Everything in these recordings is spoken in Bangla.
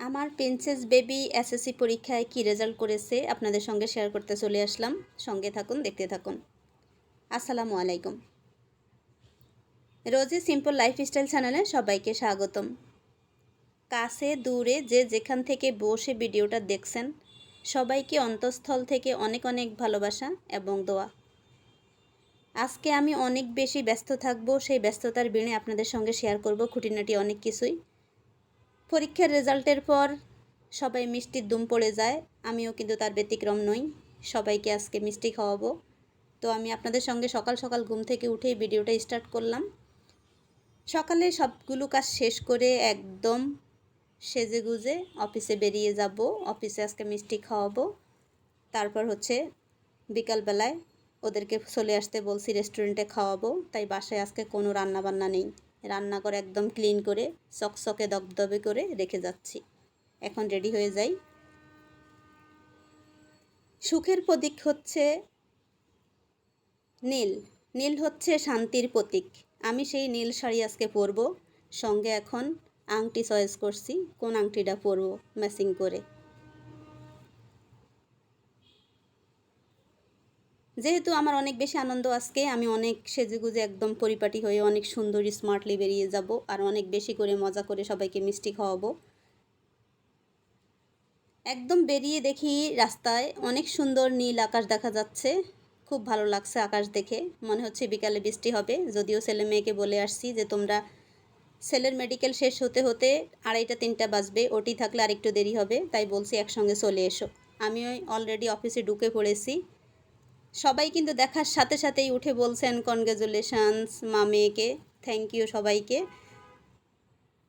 আমার প্রিন্সেস বেবি এসএসসি পরীক্ষায় কি রেজাল্ট করেছে আপনাদের সঙ্গে শেয়ার করতে চলে আসলাম। সঙ্গে থাকুন, দেখতে থাকুন। আসসালামু আলাইকুম। রোজি সিম্পল লাইফস্টাইল চ্যানেলে সবাইকে স্বাগতম। কাছে দূরে যে যেখান থেকে বসে ভিডিওটা দেখছেন সবাইকে অন্তঃস্থল থেকে অনেক অনেক ভালোবাসা এবং দোয়া। আজকে আমি অনেক বেশি ব্যস্ত থাকব, সেই ব্যস্ততার বিনে আপনাদের সঙ্গে শেয়ার করব খুঁটিনাটি অনেক কিছুই। পরীক্ষার রেজাল্টের পর সবাই মিষ্টির দুম পড়ে যায়, আমিও কিন্তু তার ব্যতিক্রম নই। সবাইকে আজকে মিষ্টি খাওয়াবো। তো আমি আপনাদের সঙ্গে সকাল সকাল ঘুম থেকে উঠেই ভিডিওটা স্টার্ট করলাম। সকালে সবগুলো কাজ শেষ করে একদম সেজে গুজে অফিসে বেরিয়ে যাব। অফিসে আজকে মিষ্টি খাওয়াবো। তারপর হচ্ছে বিকালবেলায় ওদেরকে চলে আসতে বলছি, রেস্টুরেন্টে খাওয়াবো। তাই বাসায় আজকে কোনো রান্না বান্না নেই, রান্নাঘর একদম ক্লিন করে চকচকে দবদবে করে রেখে যাচ্ছি। এখন রেডি হয়ে যাই। সুখের প্রতীক হচ্ছে নীল। নীল হচ্ছে শান্তির প্রতীক। আমি সেই নীল শাড়ি আজকে পরব। সঙ্গে এখন আংটি চয়েস করছি, কোন আংটিটা পরব ম্যাচিং করে। যেহেতু আমার অনেক বেশি আনন্দ আজকে, আমি অনেক সেজেগুজে একদম পরিপাটি হয়ে অনেক সুন্দর স্মার্টলি বেরিয়ে যাব আর অনেক বেশি করে মজা করে সবাইকে মিষ্টি খাওয়াবো। একদম বেরিয়ে দেখি রাস্তায় অনেক সুন্দর নীল আকাশ দেখা যাচ্ছে। খুব ভালো লাগছে আকাশ দেখে। মনে হচ্ছে বিকালে বৃষ্টি হবে। যদিও ছেলে মেয়েকে বলে আসছি যে তোমরা, ছেলের মেডিকেল শেষ হতে হতে 2:30-3টা বাজবে, ওটি থাকলে আরেকটু দেরি হবে, তাই বলছি একসঙ্গে চলে এসো। আমি অলরেডি অফিসে ঢুকে পড়েছি। সবাই কিন্তু দেখার সাথে সাথেই উঠে বলছেন কনগ্রাচুলেশনস মা মেয়েকে, থ্যাংক ইউ সবাইকে।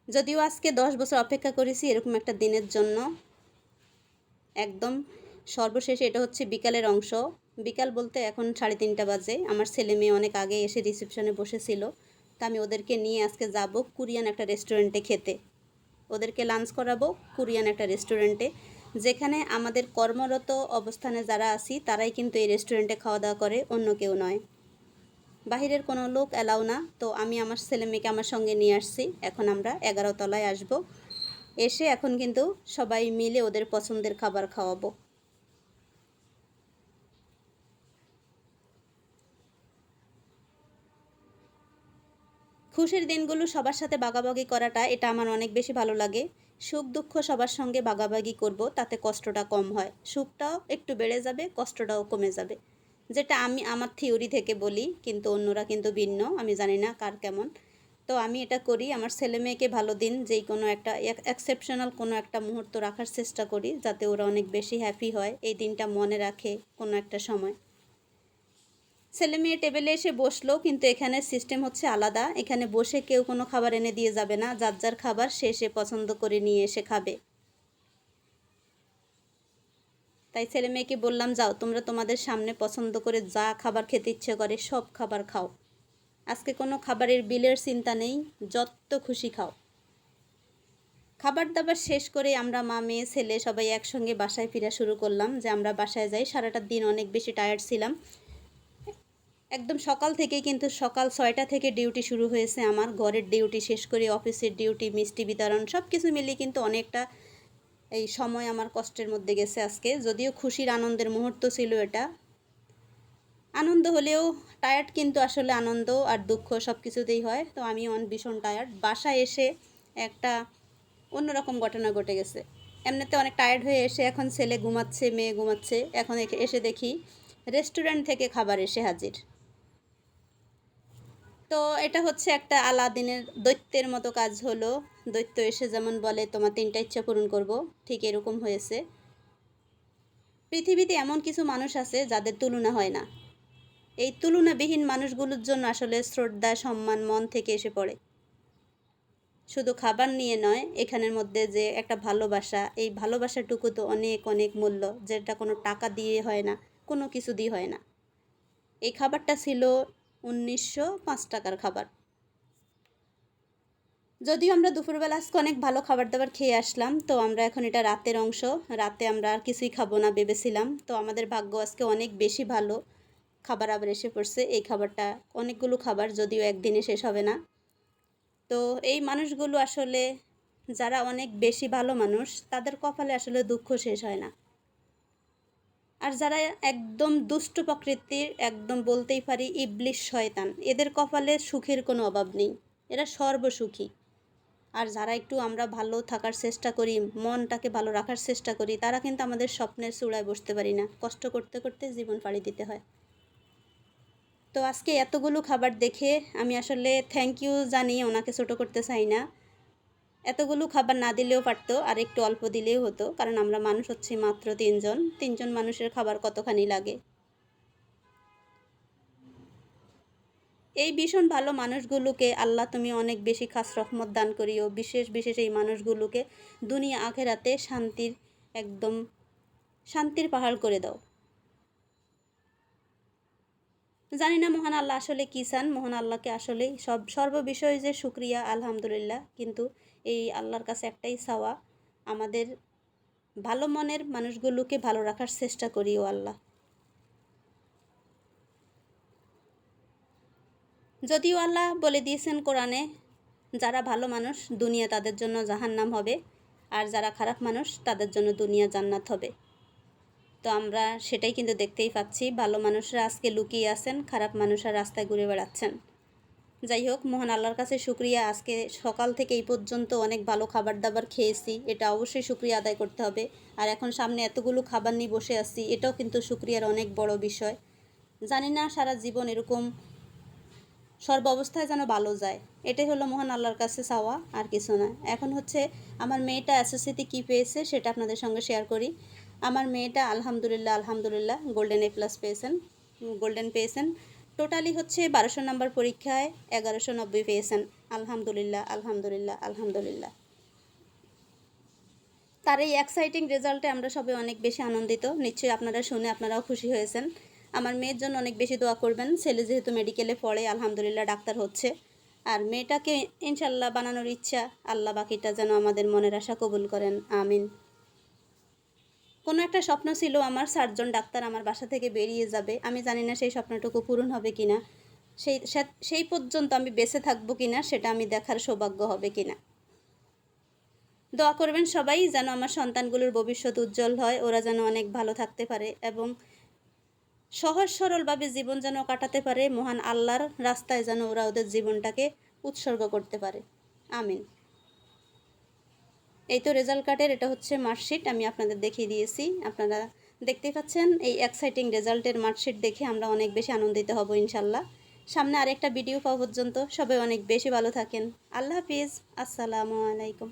যদিও আজকে 10 বছর অপেক্ষা করেছি এরকম একটা দিনের জন্য। একদম সর্বশেষে এটা হচ্ছে বিকালের অংশ। বিকাল বলতে এখন 3:30 বাজে। আমার ছেলে মেয়ে অনেক আগে এসে রিসেপশনে বসেছিল। তা আমি ওদেরকে নিয়ে আজকে যাব কোরিয়ান একটা রেস্টুরেন্টে খেতে। ওদেরকে লাঞ্চ করাবো কোরিয়ান একটা রেস্টুরেন্টে, যেখানে আমাদের কর্মরত অবস্থানে যারা আছি তারাই কিন্তু এই রেস্টুরেন্টে খাওয়া দাওয়া করে, অন্য কেউ নয়। বাহিরের কোনো লোক অ্যালাউ না। তো আমি আমার ছেলে মেয়েকে আমার সঙ্গে নিয়ে আসছি। এখন আমরা 11 তলায় আসব। এসে এখন কিন্তু সবাই মিলে ওদের পছন্দের খাবার খাওয়াবো। খুশির দিনগুলো সবার সাথে ভাগাভাগি করাটা, এটা আমার অনেক বেশি ভালো লাগে। সুখ দুঃখ সবার সঙ্গে ভাগাভাগি করব, তাতে কষ্টটা কম হয়। সুখটাও একটু বেড়ে যাবে, কষ্টটাও কমে যাবে। যেটা আমি আমার থিওরি থেকে বলি, কিন্তু অন্যরা কিন্তু ভিন্ন, আমি জানি না কার কেমন। তো আমি এটা করি, আমার ছেলে মেয়েকে ভালো দিন যেই কোনো একটা এক্সেপশনাল কোনো একটা মুহূর্ত রাখার চেষ্টা করি, যাতে ওরা অনেক বেশি হ্যাপি হয়, এই দিনটা মনে রাখে কোনো একটা সময়। ছেলে মেয়ে টেবিলে এসে বসলো, কিন্তু এখানে সিস্টেম হচ্ছে আলাদা। এখানে বসে কেউ কোনো খাবার এনে দিয়ে যাবে না, যার যার খাবার সে পছন্দ করে নিয়ে এসে খাবে। তাই ছেলে মেয়েকে বললাম, যাও তোমরা তোমাদের সামনে পছন্দ করে যা খাবার খেতে ইচ্ছে করে সব খাবার খাও। আজকে কোনো খাবারের বিলের চিন্তা নেই, যত খুশি খাও। খাবার দাবার শেষ করে আমরা মা মেয়ে ছেলে সবাই একসঙ্গে বাসায় ফিরা শুরু করলাম, যে আমরা বাসায় যাই। সারাটা দিন অনেক বেশি টায়ার্ড ছিলাম। একদম সকাল থেকেই কিন্তু সকাল 6টা থেকে ডিউটি শুরু হয়েছে আমার। ঘরের ডিউটি শেষ করে অফিসের ডিউটি, মিষ্টি বিতরণ, সব কিছু মিলিয়ে কিন্তু অনেকটা এই সময় আমার কষ্টের মধ্যে গেছে আজকে। যদিও খুশির আনন্দের মুহূর্ত ছিল এটা। আনন্দ হলেও টায়ার্ড, কিন্তু আসলে আনন্দ আর দুঃখ সব কিছুতেই হয়। তো আমি ভীষণ টায়ার্ড। বাসায় এসে একটা অন্যরকম ঘটনা ঘটে গেছে। এমনিতে অনেক টায়ার্ড হয়ে এসে এখন ছেলে ঘুমাচ্ছে, মেয়ে ঘুমাচ্ছে, এখন এসে দেখি রেস্টুরেন্ট থেকে খাবার এসে হাজির। তো এটা হচ্ছে একটা আলাদিনের দৈত্যের মতো কাজ হলো। দৈত্য এসে যেমন বলে তোমার 3টা ইচ্ছা পূরণ করব, ঠিক এরকম হয়েছে। পৃথিবীতে এমন কিছু মানুষ আছে যাদের তুলনা হয় না। এই তুলনাবিহীন মানুষগুলোর জন্য আসলে শ্রদ্ধা সম্মান মন থেকে এসে পড়ে। শুধু খাবার নিয়ে নয়, এখানের মধ্যে যে একটা ভালোবাসা, এই ভালোবাসাটুকু তো অনেক অনেক মূল্য, যেটা কোনো টাকা দিয়ে হয় না, কোনো কিছু দিয়ে হয় না। এই খাবারটা ছিল 1905 টাকার খাবার। যদিও আমরা দুপুরবেলা আজকে অনেক ভালো খাবার দাবার খেয়ে আসলাম, তো আমরা এখন এটা রাতের অংশ। রাতে আমরা আর কিছুই খাবো না ভেবেছিলাম। তো আমাদের ভাগ্য আজকে অনেক বেশি ভালো, খাবার আবার এসে পড়ছে। এই খাবারটা অনেকগুলো খাবার, যদিও একদিনে শেষ হবে না। তো এই মানুষগুলো আসলে যারা অনেক বেশি ভালো মানুষ তাদের কপালে আসলে দুঃখ শেষ হয় না। আর যারা একদম দুষ্ট প্রকৃতির, একদম বলতেই পারি ইবলিশ শয়তান, এদের কপালে সুখের কোনো অভাব নেই, এরা সর্বসুখী। আর যারা একটু আমরা ভালো থাকার চেষ্টা করি, মনটাকে ভালো রাখার চেষ্টা করি, তারা কিন্তু আমাদের স্বপ্নের চূড়ায় বসতে পারি না, কষ্ট করতে করতে জীবন পাড়ি দিতে হয়। তো আজকে এতগুলো খাবার দেখে আমি আসলে থ্যাংক ইউ জানি, ওনাকে ছোটো করতে চাই না। এতগুলো খাবার না দিলেও পারতো, আর একটু অল্প দিলেও হতো, কারণ আমরা মানুষ হচ্ছি মাত্র তিনজন মানুষের খাবার কতখানি লাগে। এই ভীষণ ভালো মানুষগুলোকে আল্লাহ তুমি অনেক বেশি খাস রহমত দান করিও। বিশেষ বিশেষ এই মানুষগুলোকে দুনিয়া আখেরাতে একদম শান্তির পাহাড় করে দাও। জানি না মহান আল্লাহ আসলে কী চান, মহান আল্লাহকে আসলে সর্ববিষয়ে যে শুক্রিয়া আলহামদুলিল্লাহ, কিন্তু এই আল্লাহর কাছে একটাই চাওয়া, আমাদের ভালো মনের মানুষগুলোকে ভালো রাখার চেষ্টা করি ও আল্লাহ। যদিও আল্লাহ বলে দিয়েছেন কোরআনে, যারা ভালো মানুষ দুনিয়া তাদের জন্য জাহান্নাম হবে, আর যারা খারাপ মানুষ তাদের জন্য দুনিয়া জান্নাত হবে। তো আমরা সেটাই কিন্তু দেখতেই পাচ্ছি, ভালো মানুষরা আজকে লুকিয়ে আছেন, খারাপ মানুষরা রাস্তায় ঘুরে বেড়াচ্ছেন। যাই হোক, মহান আল্লাহর কাছে শুক্রিয়া, আজকে সকাল থেকে এই পর্যন্ত অনেক ভালো খাবার দাবার খেয়েছি, এটা অবশ্যই শুক্রিয়া আদায় করতে হবে। আর এখন সামনে এতগুলো খাবার নিয়ে বসে আছি, এটাও কিন্তু শুক্রিয়ার অনেক বড় বিষয়। জানি না সারা জীবন এরকম সর্ব অবস্থায় যেন ভালো যায়, এটাই হলো মহান আল্লাহর কাছে চাওয়া, আর কিছু না। এখন হচ্ছে আমার মেয়েটা এসএসসিতে কী পেয়েছে সেটা আপনাদের সঙ্গে শেয়ার করি। আমার মেয়েটা আলহামদুলিল্লাহ গোল্ডেন A+ পেয়েছেন। টোটালি হচ্ছে 1200 নম্বর পরীক্ষায় 1190 পেয়েছেন। আলহামদুলিল্লাহ। তার এই এক্সাইটিং রেজাল্টে আমরা সবাই অনেক বেশি আনন্দিত, নিশ্চয়ই আপনারা শুনে আপনারাও খুশি হয়েছেন। আমার মেয়ের জন্য অনেক বেশি দোয়া করবেন, ছেলে যেহেতু মেডিকেলে পড়ে আলহামদুলিল্লাহ ডাক্তার হচ্ছে, আর মেয়েটাকে ইনশাল্লাহ বানানোর ইচ্ছা, আল্লাহ বাকিটা যেন আমাদের মনের আশা কবুল করেন, আমিন। কোনো একটা স্বপ্ন ছিল আমার, সার্জন ডাক্তার আমার বাসা থেকে বেরিয়ে যাবে, আমি জানি না সেই স্বপ্নটুকু পূরণ হবে কিনা, সেই পর্যন্ত আমি বেঁচে থাকবো কিনা সেটা আমি দেখার সৌভাগ্য হবে কিনা। দোয়া করবেন সবাই যেন আমার সন্তানগুলোর ভবিষ্যৎ উজ্জ্বল হয়, ওরা যেন অনেক ভালো থাকতে পারে এবং সহজ সরলভাবে জীবন যেন কাটাতে পারে, মহান আল্লাহর রাস্তায় যেন ওরা ওদের জীবনটাকে উৎসর্গ করতে পারে, আমিন। এই তো রেজাল্ট কার্ডের, এটা হচ্ছে মার্কশিট, আমি আপনাদের দেখিয়ে দিয়েছি, আপনারা দেখতেই পাচ্ছেন। এই এক্সাইটিং রেজাল্টের মার্কশিট দেখে আমরা অনেক বেশি আনন্দিত হব ইনশাল্লাহ। সামনে আরেকটা ভিডিও পাওয়া পর্যন্ত সবাই অনেক বেশি ভালো থাকেন। আল্লাহ হাফিজ, আসসালামু আলাইকুম।